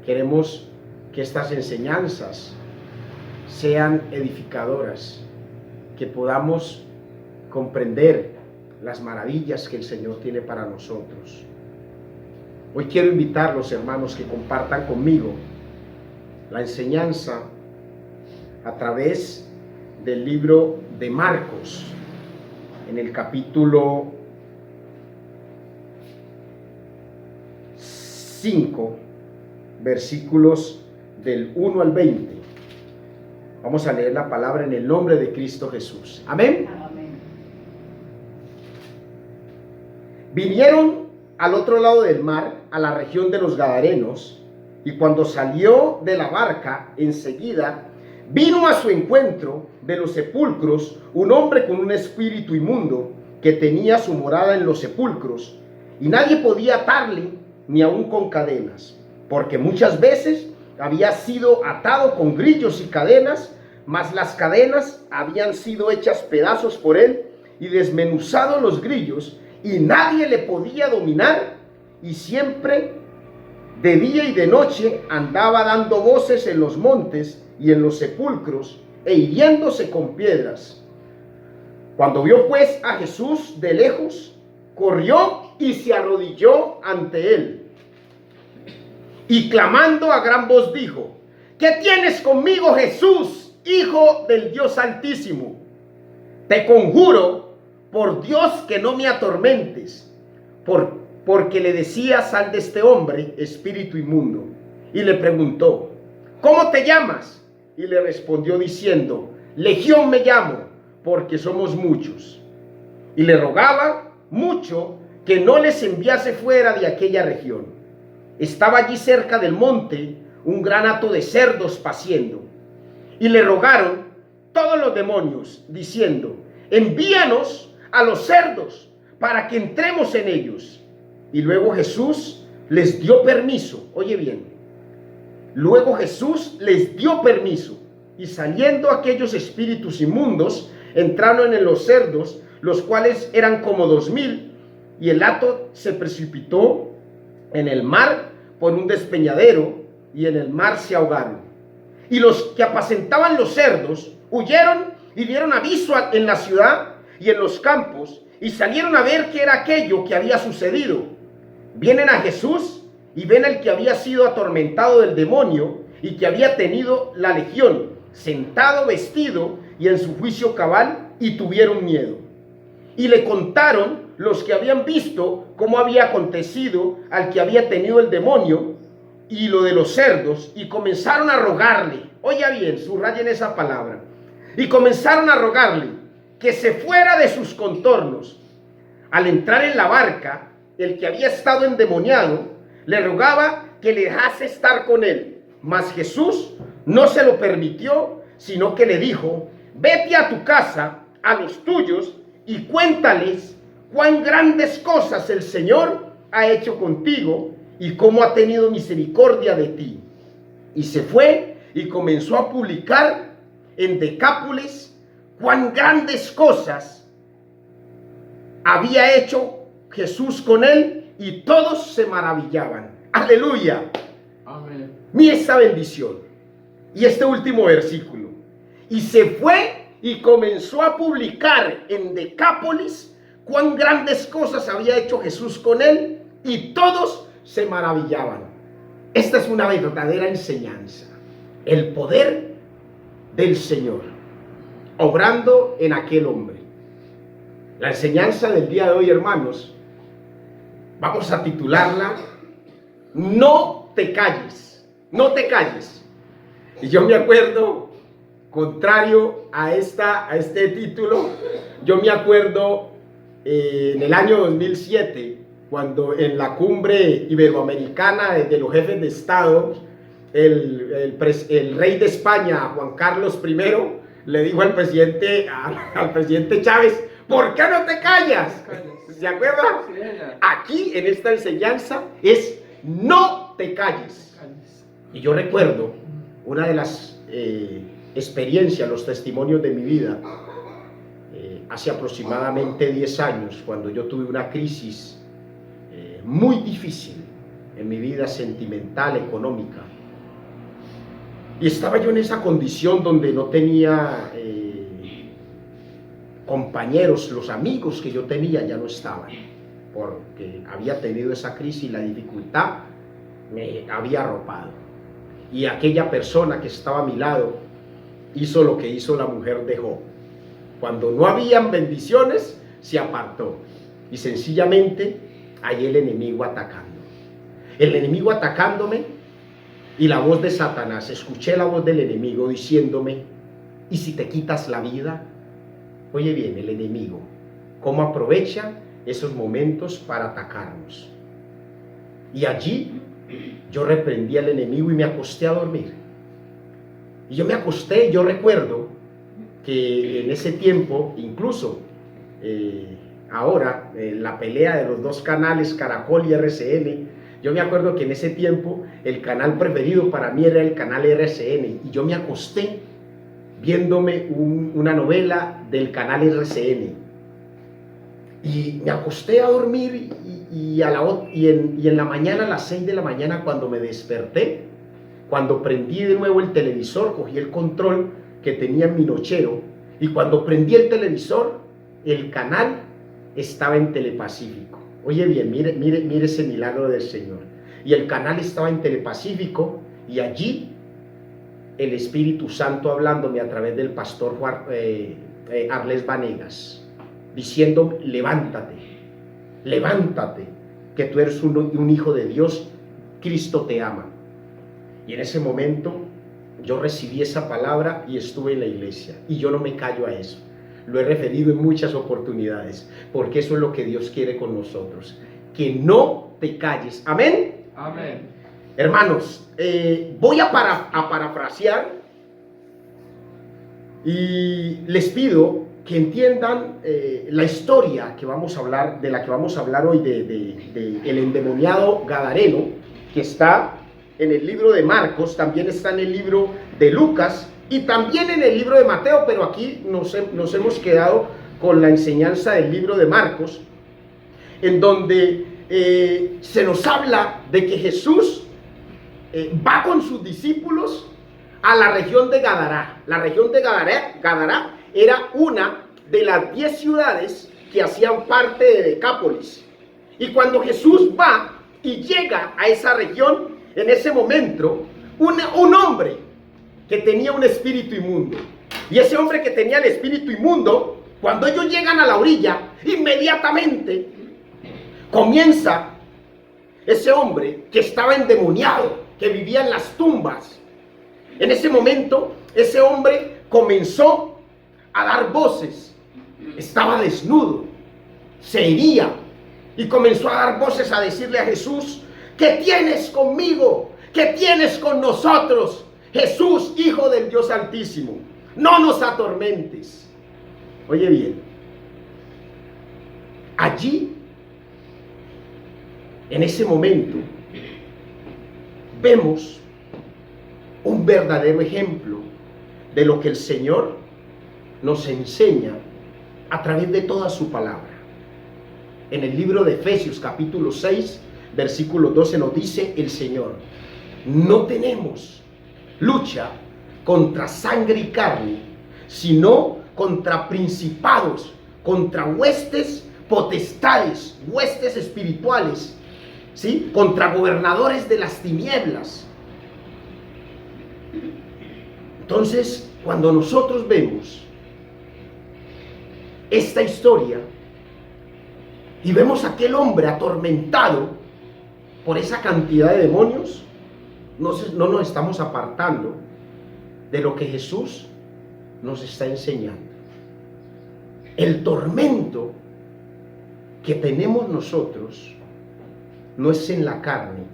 Queremos que estas enseñanzas sean edificadoras, que podamos comprender las maravillas que el Señor tiene para nosotros. Hoy quiero invitarlos, hermanos, que compartan conmigo la enseñanza a través del libro de Marcos, en el capítulo 5, versículos del 1 al 20. Vamos a leer la palabra en el nombre de Cristo Jesús. Amén. Amén. Vinieron al otro lado del mar, a la región de los Gadarenos, y cuando salió de la barca, enseguida vino a su encuentro de los sepulcros un hombre con un espíritu inmundo que tenía su morada en los sepulcros, y nadie podía atarle ni aun con cadenas, porque muchas veces había sido atado con grillos y cadenas, mas las cadenas habían sido hechas pedazos por él y desmenuzados los grillos, y nadie le podía dominar, y siempre de día y de noche andaba dando voces en los montes y en los sepulcros, e hiriéndose con piedras. Cuando vio pues a Jesús de lejos, corrió y se arrodilló ante él, y clamando a gran voz dijo: ¿Qué tienes conmigo, Jesús, Hijo del Dios Altísimo? Te conjuro por Dios que no me atormentes. Porque le decía: sal de este hombre, espíritu inmundo. Y le preguntó: ¿cómo te llamas? Y le respondió diciendo: Legión me llamo, porque somos muchos. Y le rogaba mucho que no les enviase fuera de aquella región. Estaba allí cerca del monte un gran hato de cerdos paciendo. Y le rogaron todos los demonios, diciendo: envíanos a los cerdos para que entremos en ellos. Y luego Jesús les dio permiso. Oye bien, luego Jesús les dio permiso, y saliendo aquellos espíritus inmundos, entraron en los cerdos, los cuales eran como 2000, y el hato se precipitó en el mar por un despeñadero, y en el mar se ahogaron. Y los que apacentaban los cerdos huyeron y dieron aviso en la ciudad y en los campos, y salieron a ver qué era aquello que había sucedido. Vienen a Jesús y ven al que había sido atormentado del demonio y que había tenido la legión, sentado, vestido y en su juicio cabal, y tuvieron miedo. Y le contaron los que habían visto cómo había acontecido al que había tenido el demonio y lo de los cerdos, y comenzaron a rogarle. Oiga bien, subrayen esa palabra. Y comenzaron a rogarle que se fuera de sus contornos. Al entrar en la barca, el que había estado endemoniado le rogaba que le dejase estar con él, mas Jesús no se lo permitió, sino que le dijo: vete a tu casa, a los tuyos, y cuéntales cuán grandes cosas el Señor ha hecho contigo y cómo ha tenido misericordia de ti. Y se fue y comenzó a publicar en Decápolis cuán grandes cosas había hecho Jesús con él, y todos se maravillaban. Aleluya. Amén. Mira esta bendición y este último versículo. Y se fue y comenzó a publicar en Decápolis cuán grandes cosas había hecho Jesús con él, y todos se maravillaban. Esta es una verdadera enseñanza. El poder del Señor obrando en aquel hombre. La enseñanza del día de hoy, hermanos, vamos a titularla: no te calles, no te calles. Y yo me acuerdo, contrario a este título, yo me acuerdo en el año 2007, cuando en la cumbre iberoamericana de los jefes de Estado, el rey de España, Juan Carlos I, le dijo al presidente Chávez: ¿por qué no te callas? ¿Se acuerdan? Aquí en esta enseñanza es: no te calles. Y yo recuerdo una de las experiencias, los testimonios de mi vida, hace aproximadamente 10 años, cuando yo tuve una crisis muy difícil en mi vida sentimental, económica. Y estaba yo en esa condición donde no tenía compañeros, los amigos que yo tenía ya no estaban, porque había tenido esa crisis y la dificultad me había arropado. Y aquella persona que estaba a mi lado hizo lo que hizo la mujer de Job. Cuando no habían bendiciones, se apartó. Y sencillamente, ahí el enemigo atacando. El enemigo atacándome y la voz de Satanás. Escuché la voz del enemigo diciéndome, ¿y si te quitas la vida? Oye bien, el enemigo, ¿cómo aprovecha esos momentos para atacarnos? Y allí yo reprendí al enemigo y me acosté a dormir. Y yo me acosté, yo recuerdo que en ese tiempo, incluso ahora, la pelea de los dos canales, Caracol y RCN, yo me acuerdo que en ese tiempo el canal preferido para mí era el canal RCN, y yo me acosté viéndome una novela del canal RCN, y me acosté a dormir, y en la mañana, a las 6 de la mañana, cuando me desperté, cuando prendí de nuevo el televisor, cogí el control que tenía en mi nochero, y cuando prendí el televisor, el canal estaba en Telepacífico. Oye bien, mire ese milagro del Señor. Y el canal estaba en Telepacífico, y allí el Espíritu Santo hablándome a través del pastor Arles Vanegas, diciendo, levántate, levántate, que tú eres un hijo de Dios, Cristo te ama. Y en ese momento yo recibí esa palabra y estuve en la iglesia, y yo no me callo a eso. Lo he referido en muchas oportunidades, porque eso es lo que Dios quiere con nosotros, que no te calles. Amén. Amén. Hermanos, voy a parafrasear, y les pido que entiendan la historia que vamos a hablar, de la que vamos a hablar hoy, de el endemoniado gadareno, que está en el libro de Marcos, también está en el libro de Lucas y también en el libro de Mateo, pero aquí nos hemos quedado con la enseñanza del libro de Marcos, en donde se nos habla de que Jesús va con sus discípulos a la región de Gadara. La región de Gadara era una de las 10 ciudades que hacían parte de Decápolis. Y cuando Jesús va y llega a esa región, en ese momento, un hombre que tenía un espíritu inmundo. Y ese hombre que tenía el espíritu inmundo, cuando ellos llegan a la orilla, inmediatamente comienza ese hombre que estaba endemoniado, que vivía en las tumbas. En ese momento, ese hombre comenzó a dar voces. Estaba desnudo, se hería y comenzó a dar voces, a decirle a Jesús, ¿qué tienes conmigo? ¿Qué tienes con nosotros? Jesús, Hijo del Dios Altísimo, no nos atormentes. Oye bien, allí, en ese momento, vemos un verdadero ejemplo de lo que el Señor nos enseña a través de toda su palabra. En el libro de Efesios capítulo 6, versículo 12 nos dice el Señor, no tenemos lucha contra sangre y carne, sino contra principados, contra huestes, potestades, huestes espirituales, ¿sí? Contra gobernadores de las tinieblas. Entonces, cuando nosotros vemos esta historia y vemos a aquel hombre atormentado por esa cantidad de demonios, no nos estamos apartando de lo que Jesús nos está enseñando. El tormento que tenemos nosotros no es en la carne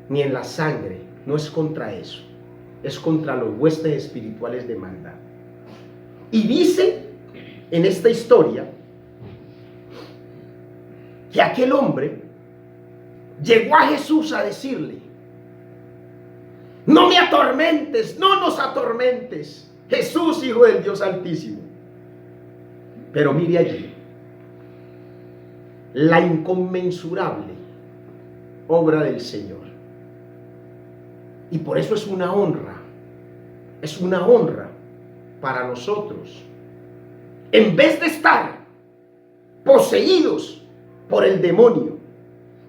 ni en la sangre, no es contra eso, es contra los huestes espirituales de maldad. Y dice en esta historia que aquel hombre llegó a Jesús a decirle, no me atormentes, no nos atormentes, Jesús, Hijo del Dios Altísimo. Pero mire allí la inconmensurable obra del Señor. Y por eso es una honra para nosotros. En vez de estar poseídos por el demonio,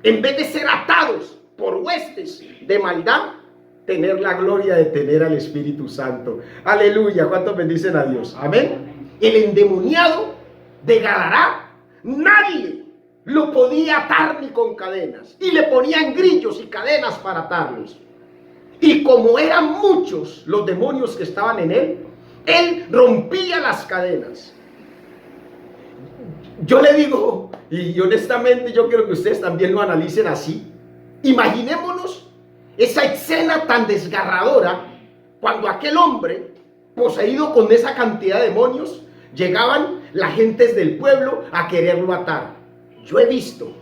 en vez de ser atados por huestes de maldad, tener la gloria de tener al Espíritu Santo. Aleluya, ¿cuántos bendicen a Dios? Amén. El endemoniado de Gadará, nadie lo podía atar ni con cadenas, y le ponían grillos y cadenas para atarlos. Y como eran muchos los demonios que estaban en él rompía las cadenas. Yo le digo, y honestamente yo quiero que ustedes también lo analicen así, imaginémonos esa escena tan desgarradora cuando aquel hombre, poseído con esa cantidad de demonios, llegaban las gentes del pueblo a quererlo atar. Yo he visto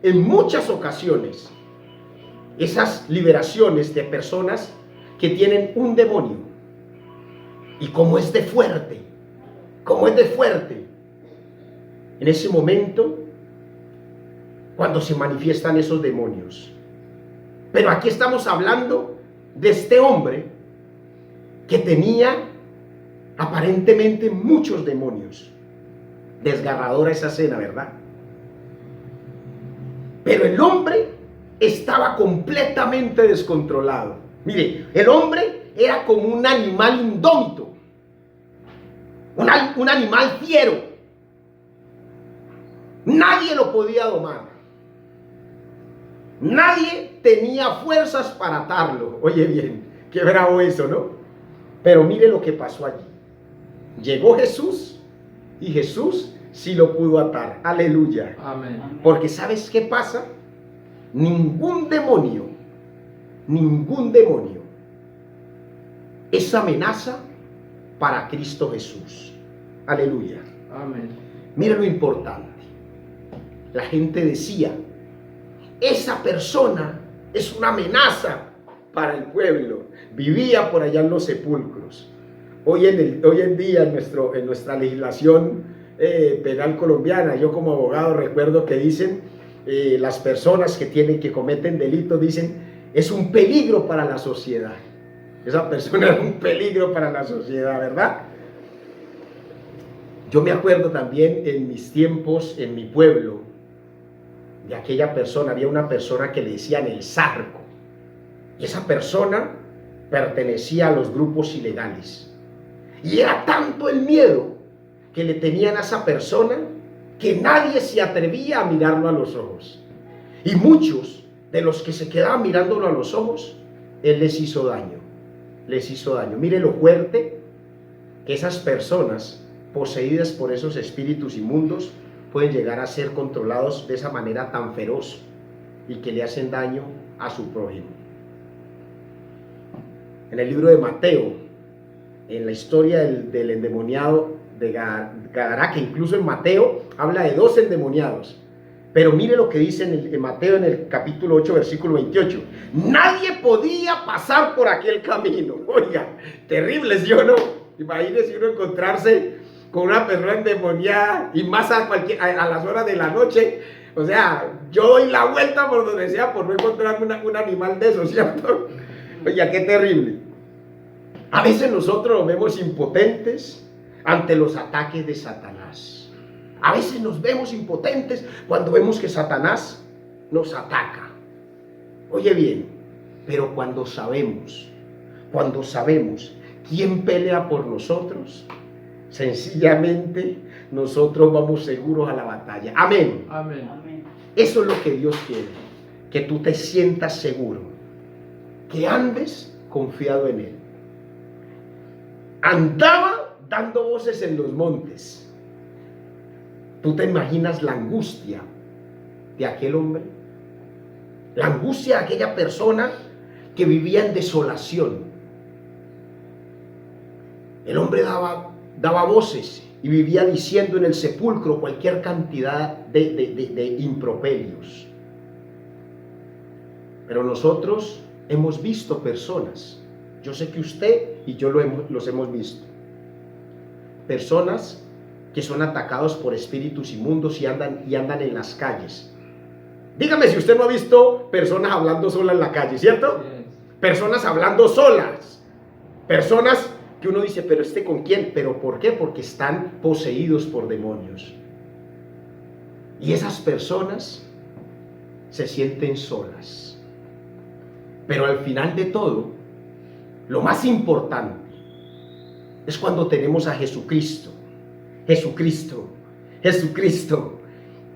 en muchas ocasiones esas liberaciones de personas que tienen un demonio, y cómo es de fuerte, en ese momento cuando se manifiestan esos demonios. Pero aquí estamos hablando de este hombre que tenía aparentemente muchos demonios. Desgarradora esa escena, ¿verdad? Pero el hombre estaba completamente descontrolado. Mire, el hombre era como un animal indómito, un animal fiero. Nadie lo podía domar. Nadie tenía fuerzas para atarlo. Oye bien, qué bravo eso, ¿no? Pero mire lo que pasó allí. Llegó Jesús, y Jesús sí lo pudo atar. Aleluya. Amén. Porque ¿sabes qué pasa? Ningún demonio es amenaza para Cristo Jesús. Aleluya. Amén. Mira lo importante. La gente decía, esa persona es una amenaza para el pueblo. Vivía por allá en los sepulcros. Hoy en día en nuestra legislación penal colombiana, yo como abogado recuerdo que dicen, las personas que cometen delitos, dicen, es un peligro para la sociedad. Esa persona es un peligro para la sociedad, ¿verdad? Yo me acuerdo también en mis tiempos, en mi pueblo, de aquella persona, había una persona que le decían el Zarco, y esa persona pertenecía a los grupos ilegales, y era tanto el miedo que le tenían a esa persona que nadie se atrevía a mirarlo a los ojos, y muchos de los que se quedaban mirándolo a los ojos, él les hizo daño. Mire lo fuerte que esas personas poseídas por esos espíritus inmundos pueden llegar a ser controlados de esa manera tan feroz, y que le hacen daño a su prójimo. En el libro de Mateo, en la historia del endemoniado de Gadará, que incluso en Mateo habla de 2 endemoniados, pero mire lo que dice en Mateo, en el capítulo 8, versículo 28. Nadie podía pasar por aquel camino. Oiga, terrible, ¿sí o no? Imagínese uno encontrarse con una persona endemoniada, y más a las horas de la noche. O sea, yo doy la vuelta por donde sea por no encontrarme un animal de esos, ¿cierto? Oiga, qué terrible. A veces nosotros nos vemos impotentes ante los ataques de Satanás. A veces nos vemos impotentes cuando vemos que Satanás nos ataca. Oye bien, pero cuando sabemos quién pelea por nosotros, sencillamente nosotros vamos seguros a la batalla. Amén. Amén. Eso es lo que Dios quiere, que tú te sientas seguro, que andes confiado en Él. Andaba dando voces en los montes. ¿Tú te imaginas la angustia de aquel hombre? La angustia de aquella persona que vivía en desolación. El hombre daba voces y vivía diciendo en el sepulcro cualquier cantidad de improperios. Pero nosotros hemos visto personas, yo sé que usted y yo los hemos visto, personas que son atacados por espíritus inmundos y andan en las calles. Dígame si usted no ha visto personas hablando solas en la calle, ¿cierto? personas hablando solas, personas que uno dice, pero ¿con quién? ¿Pero por qué? Porque están poseídos por demonios. Y esas personas se sienten solas. Pero al final de todo, lo más importante es cuando tenemos a Jesucristo. Jesucristo.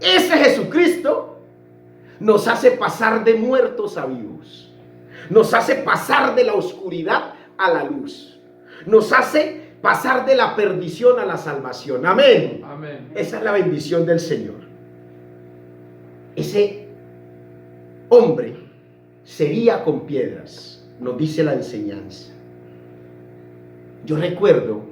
Ese Jesucristo nos hace pasar de muertos a vivos. Nos hace pasar de la oscuridad a la luz. Nos hace pasar de la perdición a la salvación. Amén. Amén. Esa es la bendición del Señor. Ese hombre sería con piedras, nos dice la enseñanza. Yo recuerdo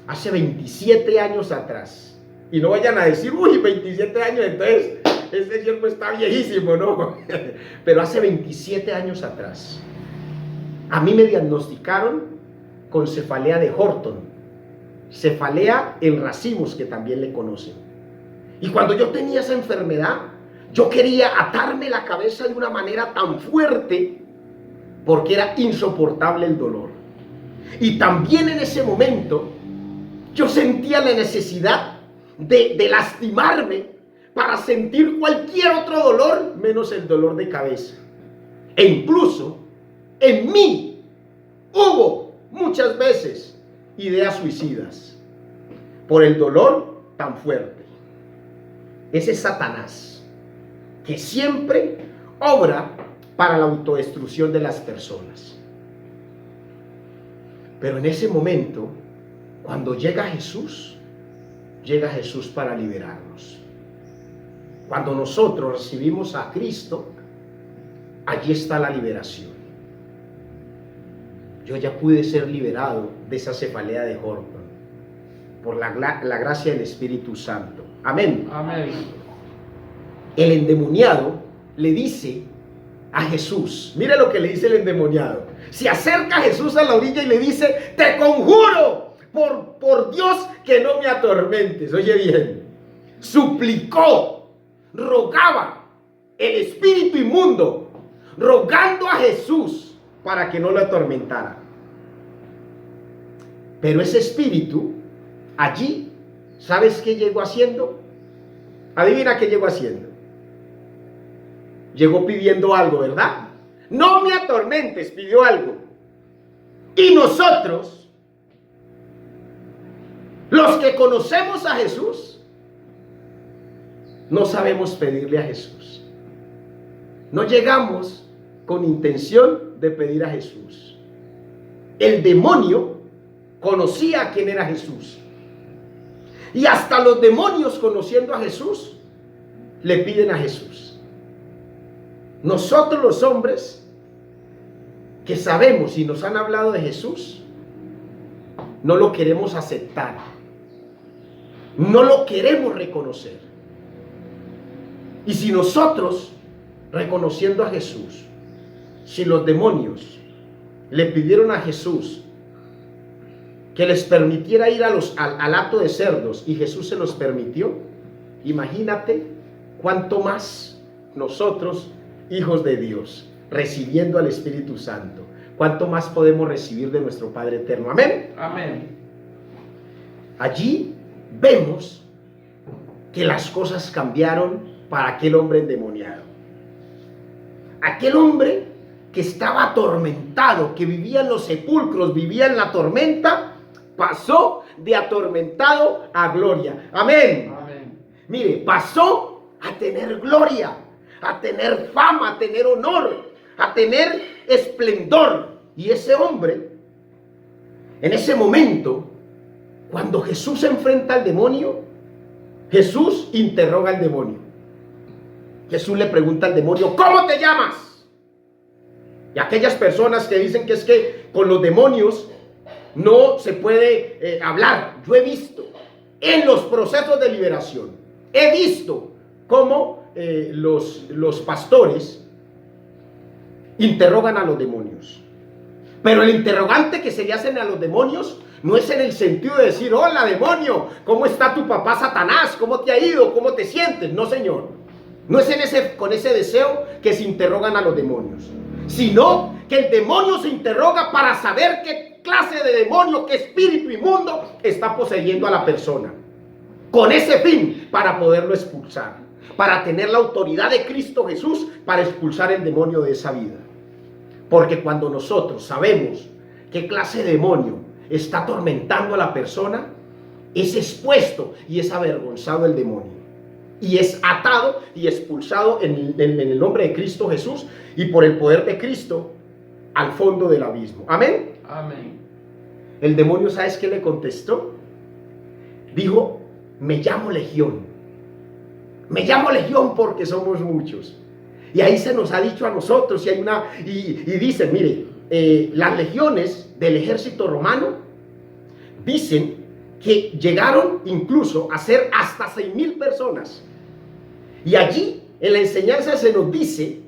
hace 27 años atrás, y no vayan a decir, uy, 27 años, entonces este siervo está viejísimo, ¿no? Pero hace 27 años atrás, a mí me diagnosticaron con cefalea de Horton, cefalea en racimos, que también le conocen. Y cuando yo tenía esa enfermedad, yo quería atarme la cabeza de una manera tan fuerte, porque era insoportable el dolor. Y también en ese momento, yo sentía la necesidad de lastimarme para sentir cualquier otro dolor, menos el dolor de cabeza. E incluso, en mí, hubo muchas veces ideas suicidas, por el dolor tan fuerte. Ese es Satanás, que siempre obra para la autodestrucción de las personas. Pero en ese momento, cuando llega Jesús para liberarnos. Cuando nosotros recibimos a Cristo, allí está la liberación. Yo ya pude ser liberado de esa cefalea de Horton por la gracia del Espíritu Santo. Amén. Amén. El endemoniado le dice a Jesús, mire lo que le dice el endemoniado. Se acerca a Jesús a la orilla y le dice, te conjuro por Dios que no me atormentes. Oye bien, suplicó, rogaba el espíritu inmundo, rogando a Jesús para que no lo atormentara. Pero ese espíritu allí, ¿sabes qué llegó haciendo? Adivina qué llegó haciendo. Llegó pidiendo algo, ¿verdad? No me atormentes, pidió algo. Y nosotros, los que conocemos a Jesús, no sabemos pedirle a Jesús. No llegamos con intención de pedir a Jesús. El demonio conocía quién era Jesús. Y hasta los demonios, conociendo a Jesús, le piden a Jesús. Nosotros los hombres que sabemos y nos han hablado de Jesús, no lo queremos aceptar, no lo queremos reconocer. Y si nosotros, reconociendo a Jesús, si los demonios le pidieron a Jesús que les permitiera ir al hato de cerdos y Jesús se los permitió, imagínate cuánto más nosotros, hijos de Dios, recibiendo al Espíritu Santo, cuánto más podemos recibir de nuestro Padre eterno. Amén. Amén. Allí vemos que las cosas cambiaron para aquel hombre endemoniado. Aquel hombre que estaba atormentado, que vivía en los sepulcros, vivía en la tormenta, pasó de atormentado a gloria. Amén. Amén. Mire, pasó a tener gloria, a tener fama, a tener honor, a tener esplendor. Y ese hombre, en ese momento, cuando Jesús se enfrenta al demonio, Jesús interroga al demonio. Jesús le pregunta al demonio, ¿cómo te llamas? Y aquellas personas que dicen que es que con los demonios no se puede hablar. Yo he visto en los procesos de liberación, he visto cómo los pastores interrogan a los demonios. Pero el interrogante que se le hacen a los demonios no es en el sentido de decir, hola demonio, ¿cómo está tu papá Satanás? ¿Cómo te ha ido? ¿Cómo te sientes? No, señor. No es con ese deseo que se interrogan a los demonios, sino que el demonio se interroga para saber qué clase de demonio, qué espíritu inmundo está poseyendo a la persona. Con ese fin, para poderlo expulsar, para tener la autoridad de Cristo Jesús para expulsar el demonio de esa vida. Porque cuando nosotros sabemos qué clase de demonio está atormentando a la persona, es expuesto y es avergonzado el demonio. Y es atado y expulsado en el nombre de Cristo Jesús y por el poder de Cristo al fondo del abismo. Amén. Amén. El demonio, ¿sabes qué le contestó? Dijo: me llamo Legión. Me llamo Legión porque somos muchos. Y ahí se nos ha dicho a nosotros, y dicen, mire, las legiones del ejército romano dicen que llegaron incluso a ser hasta 6,000 personas. Y allí en la enseñanza se nos dice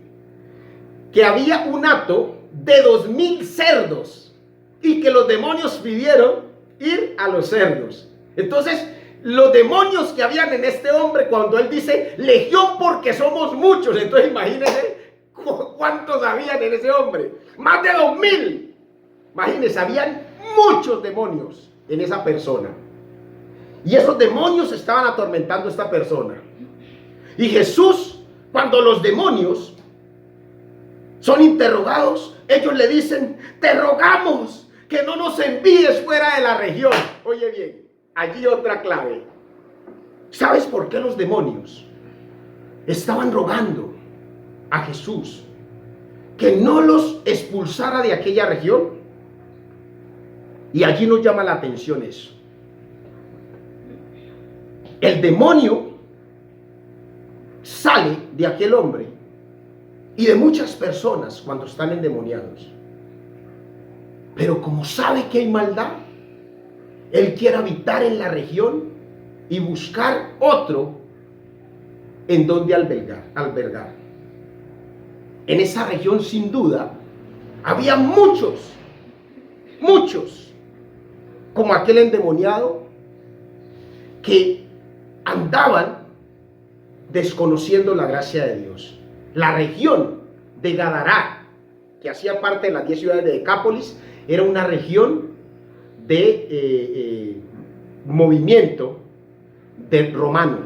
que había un hato de 2,000 cerdos y que los demonios pidieron ir a los cerdos. Entonces, los demonios que habían en este hombre, cuando él dice legión porque somos muchos, entonces imagínense cuántos habían en ese hombre. Más de 2,000. Imagínense, habían muchos demonios en esa persona. Y esos demonios estaban atormentando a esta persona. Y Jesús, cuando los demonios son interrogados, ellos le dicen: te rogamos que no nos envíes fuera de la región. Oye bien, allí otra clave. ¿Sabes por qué los demonios estaban rogando a Jesús que no los expulsara de aquella región? Y allí nos llama la atención eso. El demonio sale de aquel hombre y de muchas personas cuando están endemoniados. Pero como sabe que hay maldad, él quiere habitar en la región y buscar otro en donde albergar. En esa región, sin duda, había muchos, como aquel endemoniado, que andaban desconociendo la gracia de Dios. La región de Gadara, que hacía parte de las 10 ciudades de Decápolis, era una región de movimiento del romano.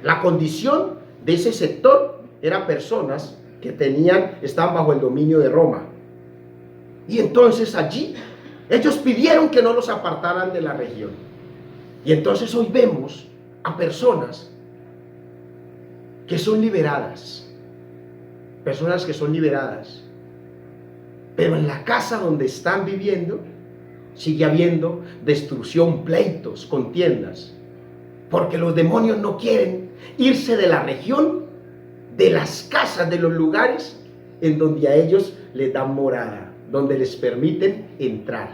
La condición de ese sector era personas que estaban bajo el dominio de Roma. Y entonces allí ellos pidieron que no los apartaran de la región. Y entonces hoy vemos a personas que son liberadas. Personas que son liberadas. Pero en la casa donde están viviendo sigue habiendo destrucción, pleitos, contiendas. Porque los demonios no quieren irse de la región, de las casas, de los lugares en donde a ellos les dan morada, donde les permiten entrar.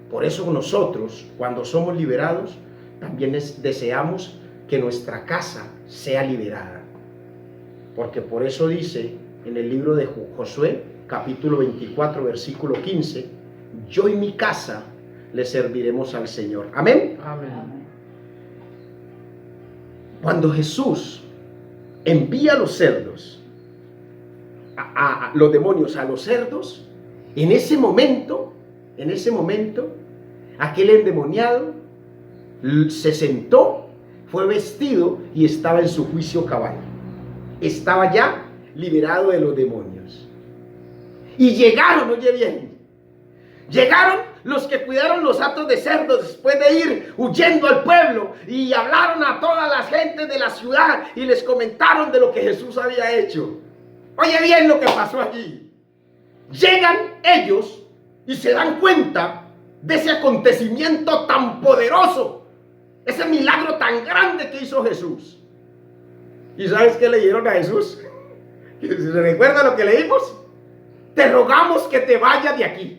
Por eso nosotros, cuando somos liberados, también deseamos que nuestra casa sea liberada. Porque por eso dice en el libro de Josué, capítulo 24, versículo 15, yo y mi casa le serviremos al Señor. Amén. Amén. Cuando Jesús envía a los cerdos, a los demonios a los cerdos, en ese momento, aquel endemoniado se sentó, fue vestido y estaba en su juicio cabal. Estaba ya liberado de los demonios. Y llegaron, oye bien, llegaron los que cuidaron los hatos de cerdos después de ir huyendo al pueblo y hablaron a todas las gentes de la ciudad y les comentaron de lo que Jesús había hecho. Oye bien lo que pasó allí. Llegan ellos y se dan cuenta de ese acontecimiento tan poderoso, ese milagro tan grande que hizo Jesús. ¿Y sabes qué le dijeron a Jesús? ¿Se recuerda lo que leímos? Te rogamos que te vayas de aquí.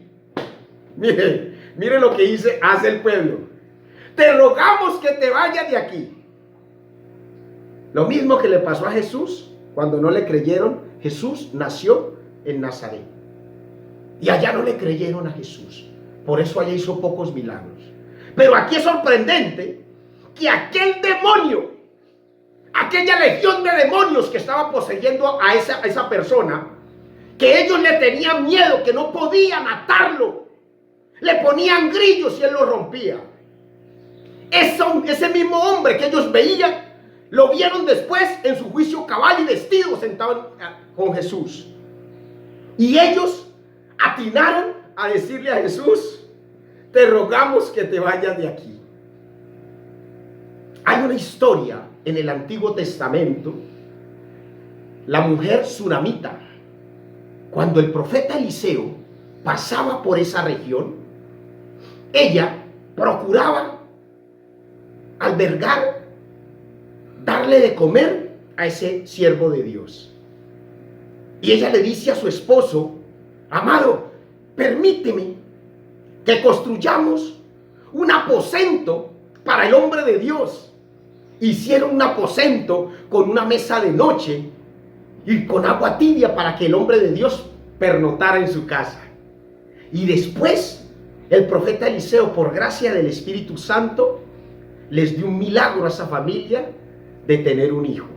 Mire lo que hace el pueblo. Te rogamos que te vayas de aquí. Lo mismo que le pasó a Jesús cuando no le creyeron. Jesús nació en Nazaret y allá no le creyeron a Jesús. Por eso allá hizo pocos milagros. Pero aquí es sorprendente que aquel demonio, aquella legión de demonios que estaba poseyendo a esa persona, que ellos le tenían miedo, que no podían atarlo. Le ponían grillos y él los rompía. Ese mismo hombre que ellos veían, lo vieron después en su juicio cabal y vestido, sentado con Jesús. Y ellos atinaron a decirle a Jesús: te rogamos que te vayas de aquí. Hay una historia en el Antiguo Testamento, la mujer sunamita. Cuando el profeta Eliseo pasaba por esa región, ella procuraba albergar, darle de comer a ese siervo de Dios. Y ella le dice a su esposo: amado, permíteme que construyamos un aposento para el hombre de Dios. Hicieron un aposento con una mesa de noche y con agua tibia para que el hombre de Dios pernotara en su casa. Y después el profeta Eliseo, por gracia del Espíritu Santo, les dio un milagro a esa familia de tener un hijo,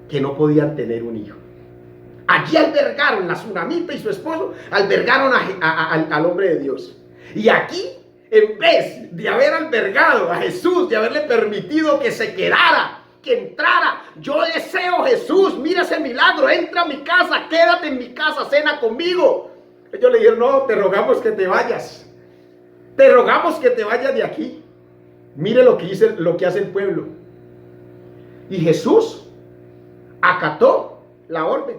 que no podían tener un hijo. Allí albergaron, la sunamita y su esposo albergaron al hombre de Dios. Y aquí, en vez de haber albergado a Jesús, de haberle permitido que se quedara, que entrara: yo deseo, Jesús, mira ese milagro, entra a mi casa, quédate en mi casa, cena conmigo. Ellos le dijeron: no, te rogamos que te vayas, te rogamos que te vayas de aquí. Mire lo que hace el pueblo. Y Jesús acató la orden.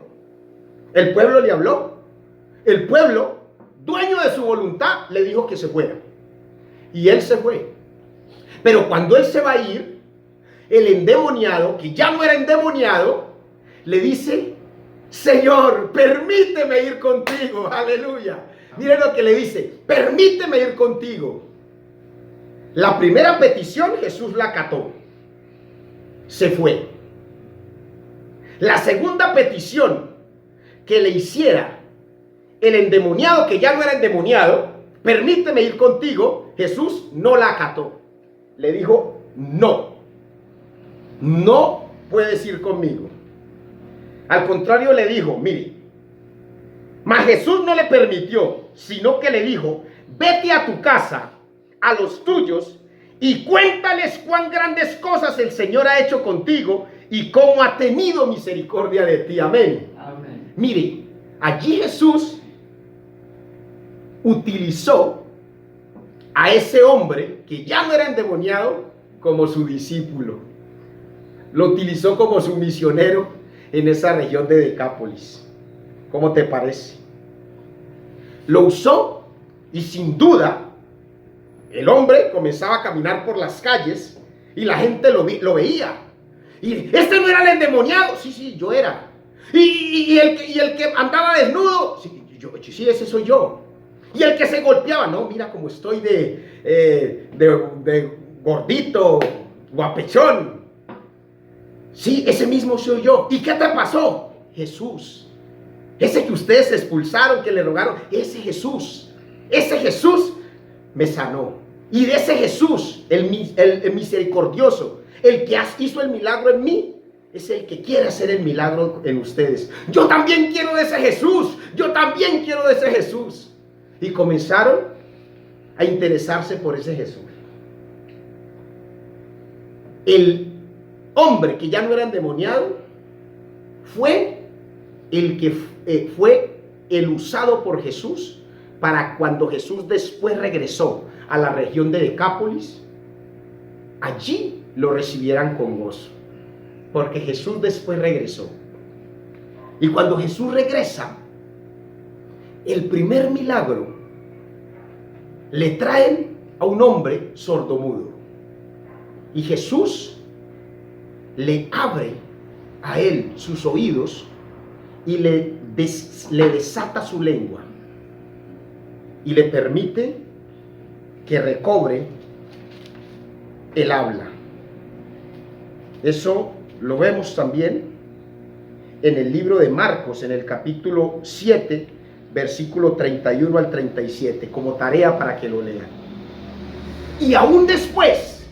El pueblo le habló. El pueblo, dueño de su voluntad, le dijo que se fuera. Y él se fue. Pero cuando él se va a ir, el endemoniado, que ya no era endemoniado, le dice: Señor, permíteme ir contigo. Aleluya. Miren lo que le dice: permíteme ir contigo. La primera petición Jesús la acató. Se fue. La segunda petición que le hiciera el endemoniado, que ya no era endemoniado: permíteme ir contigo, Jesús no la acató. Le dijo: no, no puedes ir conmigo. Al contrario, le dijo: mire, mas Jesús no le permitió, sino que le dijo: vete a tu casa, a los tuyos, y cuéntales cuán grandes cosas el Señor ha hecho contigo y cómo ha tenido misericordia de ti. Amén. Amén. Mire, allí Jesús utilizó a ese hombre que ya no era endemoniado como su discípulo. Lo utilizó como su misionero en esa región de Decápolis. ¿Cómo te parece? Lo usó y sin duda el hombre comenzaba a caminar por las calles y la gente lo veía. Y este no era el endemoniado. Sí, yo era. Y el que andaba desnudo. Sí, ese soy yo. Y el que se golpeaba: no, mira cómo estoy de gordito, guapechón. Sí, ese mismo soy yo. ¿Y qué te pasó? Jesús. Ese que ustedes expulsaron, que le rogaron, ese Jesús me sanó. Y de ese Jesús, el misericordioso, el que hizo el milagro en mí, es el que quiere hacer el milagro en ustedes. Yo también quiero de ese Jesús. Yo también quiero de ese Jesús. Y comenzaron a interesarse por ese Jesús. El hombre que ya no era endemoniado fue el usado por Jesús para cuando Jesús después regresó a la región de Decápolis, allí lo recibieran con gozo, porque Jesús después regresó. Y cuando Jesús regresa, el primer milagro le traen a un hombre sordomudo, y Jesús le abre a él sus oídos y le desata su lengua y le permite que recobre el habla. Eso lo vemos también en el libro de Marcos, en el capítulo 7, versículo 31 al 37, como tarea para que lo lean. Y aún después,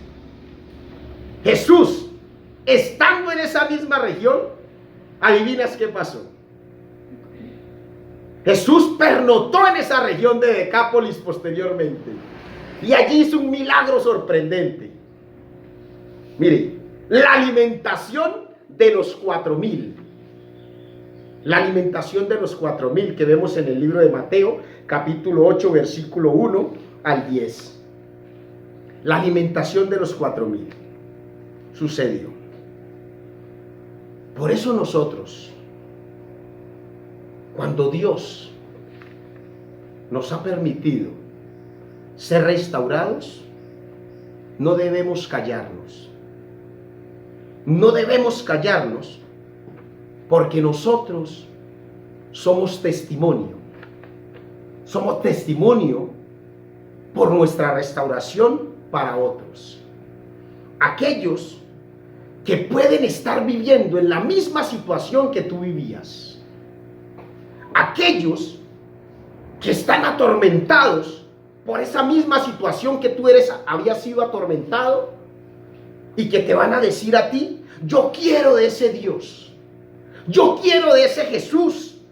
Jesús, estando en esa misma región, ¿adivinas qué pasó? Jesús pernoctó en esa región de Decápolis posteriormente. Y allí hizo un milagro sorprendente. Mire, la alimentación de los 4,000. La alimentación de los 4,000 que vemos en el libro de Mateo, capítulo 8, versículo 1 al 10. La alimentación de los 4,000 sucedió. Por eso nosotros, cuando Dios nos ha permitido ser restaurados, no debemos callarnos. No debemos callarnos porque nosotros somos testimonio. Somos testimonio por nuestra restauración para otros. Aquellos que pueden estar viviendo en la misma situación que tú vivías. Aquellos que están atormentados por esa misma situación que tú habías sido atormentado, y que te van a decir a ti: yo quiero de ese Dios, yo quiero de ese Jesús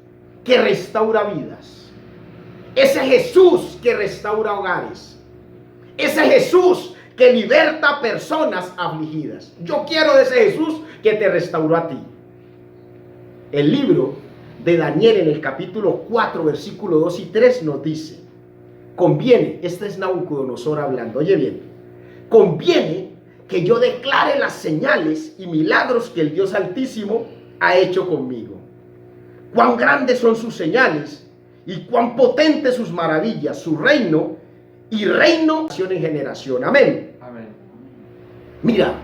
que restaura vidas, ese Jesús que restaura hogares, ese Jesús que liberta a personas afligidas. Yo quiero de ese Jesús que te restauró a ti. El libro de Daniel, en el capítulo 4, versículo 2 y 3, nos dice: conviene, este es Nabucodonosor hablando, oye bien, conviene que yo declare las señales y milagros que el Dios Altísimo ha hecho conmigo. Cuán grandes son sus señales y cuán potentes sus maravillas, su reino y reino en generación. Amén. Amén. Mira,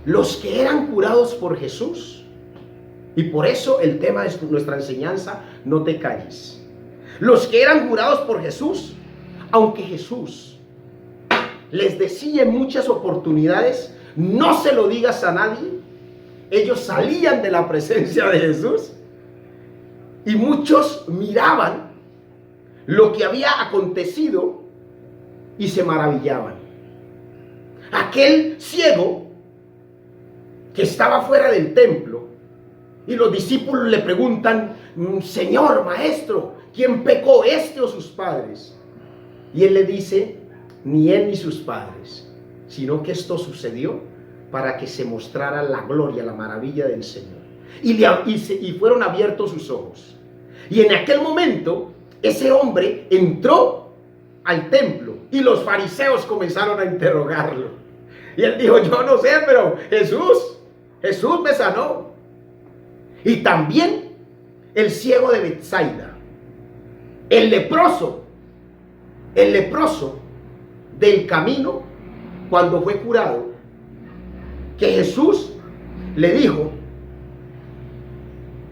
los que eran curados por Jesús, y por eso el tema de nuestra enseñanza: no te calles. Los que eran curados por Jesús, aunque Jesús les decía en muchas oportunidades: no se lo digas a nadie, ellos salían de la presencia de Jesús y muchos miraban lo que había acontecido y se maravillaban. Aquel ciego que estaba fuera del templo, y los discípulos le preguntan: Señor, maestro, ¿quién pecó, este o sus padres? Y él le dice: ni él ni sus padres, sino que esto sucedió para que se mostrara la gloria, la maravilla del Señor. Y fueron abiertos sus ojos. Y en aquel momento ese hombre entró al templo y los fariseos comenzaron a interrogarlo. Y él dijo: yo no sé, pero Jesús me sanó. Y también el ciego de Betsaida, el leproso del camino, cuando fue curado, que Jesús le dijo: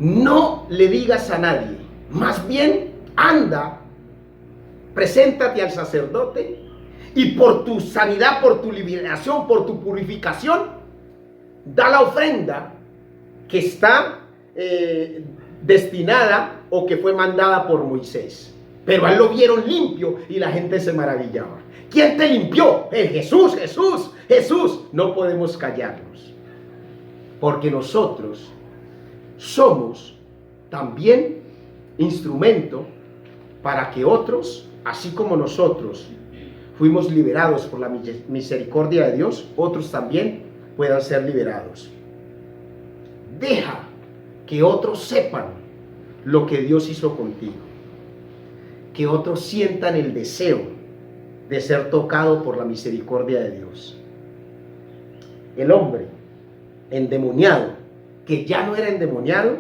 no le digas a nadie, más bien anda, preséntate al sacerdote y por tu sanidad, por tu liberación, por tu purificación, da la ofrenda que está destinada o que fue mandada por Moisés. Pero a él lo vieron limpio y la gente se maravillaba. ¿Quién te limpió? Jesús, Jesús, Jesús. No podemos callarnos, porque nosotros somos también instrumento para que otros, así como nosotros fuimos liberados por la misericordia de Dios, otros también puedan ser liberados. Deja que otros sepan lo que Dios hizo contigo, que otros sientan el deseo de ser tocado por la misericordia de Dios. El hombre endemoniado, que ya no era endemoniado,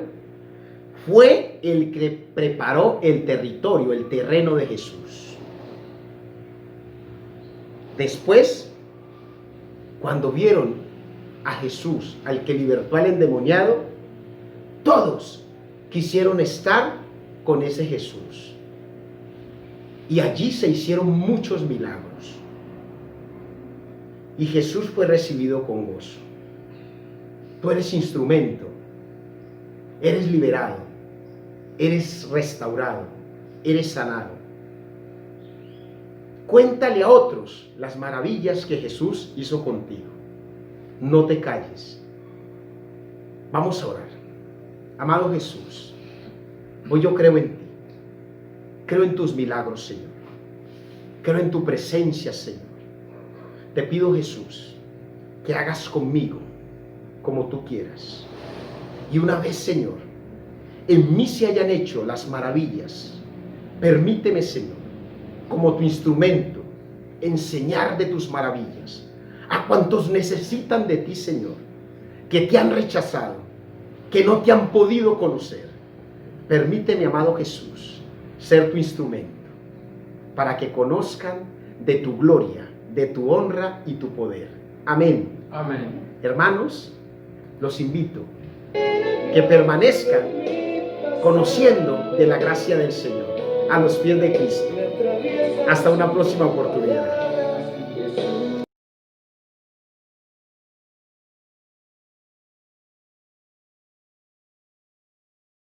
fue el que preparó el territorio, el terreno de Jesús. Después, cuando vieron a Jesús, al que libertó al endemoniado, todos quisieron estar con ese Jesús. Y allí se hicieron muchos milagros. Y Jesús fue recibido con gozo. Tú eres instrumento, eres liberado, eres restaurado, eres sanado. Cuéntale a otros las maravillas que Jesús hizo contigo. No te calles. Vamos a orar. Amado Jesús, hoy yo creo en ti. Creo en tus milagros, Señor. Creo en tu presencia, Señor. Te pido, Jesús, que hagas conmigo como tú quieras. Y una vez, Señor, en mí se hayan hecho las maravillas, permíteme, Señor, como tu instrumento, enseñar de tus maravillas a cuantos necesitan de ti, Señor, que te han rechazado, que no te han podido conocer. Permíteme, amado Jesús, ser tu instrumento para que conozcan de tu gloria, de tu honra y tu poder. Amén. Amén. Hermanos, los invito que permanezcan conociendo de la gracia del Señor a los pies de Cristo. Hasta una próxima oportunidad.